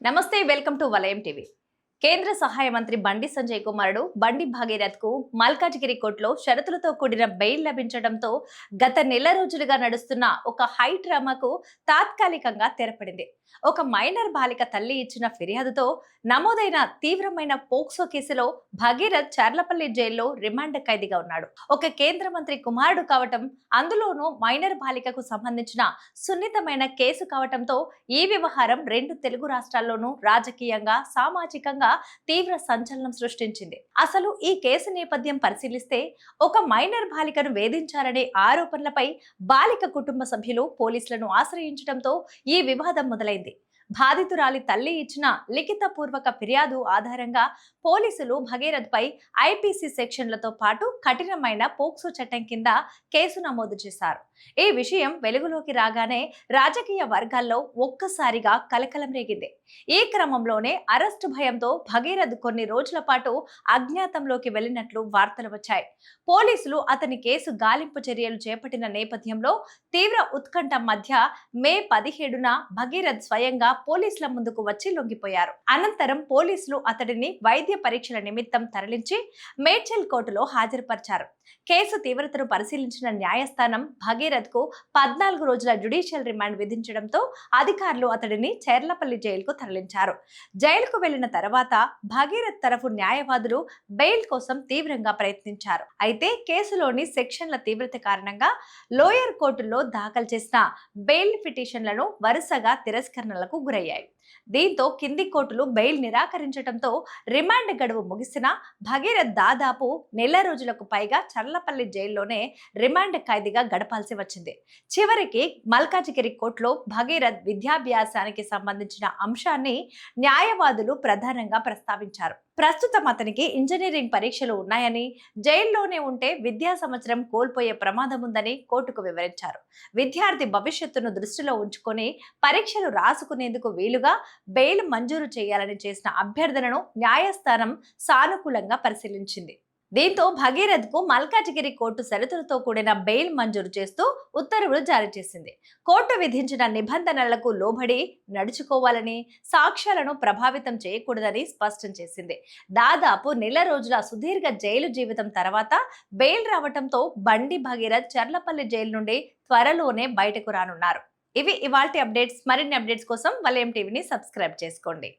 నమస్తే, welcome to వలయం TV. కేంద్ర సహాయ మంత్రి బండి సంజయ్ కుమారుడు బండి భాగీరథ్ కు మల్కాజిగిరి కోర్టులో షరతులతో కూడిన బెయిల్ లభించడంతో గత నెల రోజులుగా నడుస్తున్న ఒక హై డ్రామాకు తాత్కాలికంగా తెరపడింది. ఒక మైనర్ బాలిక తల్లి ఇచ్చిన ఫిర్యాదుతో నమోదైన తీవ్రమైన పోక్సో కేసులో భగీరథ్ చర్లపల్లి జైల్లో రిమాండ్ ఖైదీగా ఉన్నాడు. ఒక కేంద్ర మంత్రి కుమారుడు కావటం, అందులోనూ మైనర్ బాలికకు సంబంధించిన సున్నితమైన కేసు కావటంతో ఈ వ్యవహారం రెండు తెలుగు రాష్ట్రాల్లోనూ రాజకీయంగా, సామాజికంగా తీవ్ర సంచలనం సృష్టించింది. అసలు ఈ కేసు నేపథ్యం పరిశీలిస్తే, ఒక మైనర్ బాలికను వేధించారనే ఆరోపణలపై బాలిక కుటుంబ సభ్యులు పోలీసులను ఆశ్రయించడంతో ఈ వివాదం మొదలైంది. బాధితురాలి తల్లి ఇచ్చిన లిఖితపూర్వక ఫిర్యాదు ఆధారంగా పోలీసులు భగీరథ్ పై ఐపీసీ సెక్షన్లతో పాటు కఠినమైన పోక్సో చట్టం కింద కేసు నమోదు చేశారు. ఈ విషయం వెలుగులోకి రాగానే రాజకీయ వర్గాల్లో ఒక్కసారిగా కలకలం రేగింది. ఈ క్రమంలోనే అరెస్టు భయంతో భగీరథ్ కొన్ని రోజుల పాటు అజ్ఞాతంలోకి వెళ్లినట్లు వార్తలు వచ్చాయి. పోలీసులు అతని కేసు గాలింపు చర్యలు చేపట్టిన నేపథ్యంలో తీవ్ర ఉత్కంఠ మధ్య మే 17న భగీరథ్ స్వయంగా పోలీసుల ముందుకు వచ్చి లొంగిపోయారు. అనంతరం పోలీసులు అతడిని వైద్య పరీక్షల నిమిత్తం తరలించి మేడ్చల్ కోర్టులో హాజరుపరిచారు. కేసు తీవ్రతను పరిశీలించిన న్యాయస్థానం భగీరథ్ కు 14 రోజుల జ్యుడిషియల్ రిమాండ్ విధించడంతో అధికారులు అతడిని చర్లపల్లి జైలుకు తరలించారు. జైలుకు వెళ్లిన తర్వాత భగీరథ్ తరఫు న్యాయవాదులు బెయిల్ కోసం తీవ్రంగా ప్రయత్నించారు. అయితే కేసులోని సెక్షన్ల తీవ్రత కారణంగా లోయర్ కోర్టులో దాఖలు చేసిన బెయిల్ పిటిషన్లను వరుసగా తిరస్కరణలకు గురయ్యాయి. దీంతో కింది కోర్టులు బెయిల్ నిరాకరించడంతో రిమాండ్ గడువు ముగిసిన భగీరథ్ దాదాపు నెల రోజులకు పైగా చర్లపల్లి జైల్లోనే రిమాండ్ ఖైదీగా గడపాల్సి వచ్చింది. చివరికి మల్కాజిగిరి కోర్టులో భగీరథ్ విద్యాభ్యాసానికి సంబంధించిన అంశాన్ని న్యాయవాదులు ప్రధానంగా ప్రస్తావించారు. ప్రస్తుతం అతనికి ఇంజనీరింగ్ పరీక్షలు ఉన్నాయని, జైల్లోనే ఉంటే విద్యా సంవత్సరం కోల్పోయే ప్రమాదం ఉందని కోర్టుకు వివరించారు. విద్యార్థి భవిష్యత్తును దృష్టిలో ఉంచుకొని పరీక్షలు రాసుకునేందుకు వీలుగా బెయిల్ మంజూరు చేయాలని చేసిన అభ్యర్థనను న్యాయస్థానం సానుకూలంగా పరిశీలించింది. దీంతో భగీరథ్ కు మల్కాజిగిరి కోర్టు షరతులతో కూడిన బెయిల్ మంజూరు చేస్తూ ఉత్తర్వులు జారీ చేసింది. కోర్టు విధించిన నిబంధనలకు లోబడి నడుచుకోవాలని, సాక్ష్యాలను ప్రభావితం చేయకూడదని స్పష్టం చేసింది. దాదాపు నెల రోజుల సుదీర్ఘ జైలు జీవితం తర్వాత బెయిల్ రావడంతో బండి భగీరథ్ చర్లపల్లి జైలు నుండి త్వరలోనే బయటకు రానున్నారు. ఇవి ఇవాల్టి అప్డేట్స్. మరిన్ని అప్డేట్స్ కోసం వలయం టీవీని సబ్స్క్రైబ్ చేసుకోండి.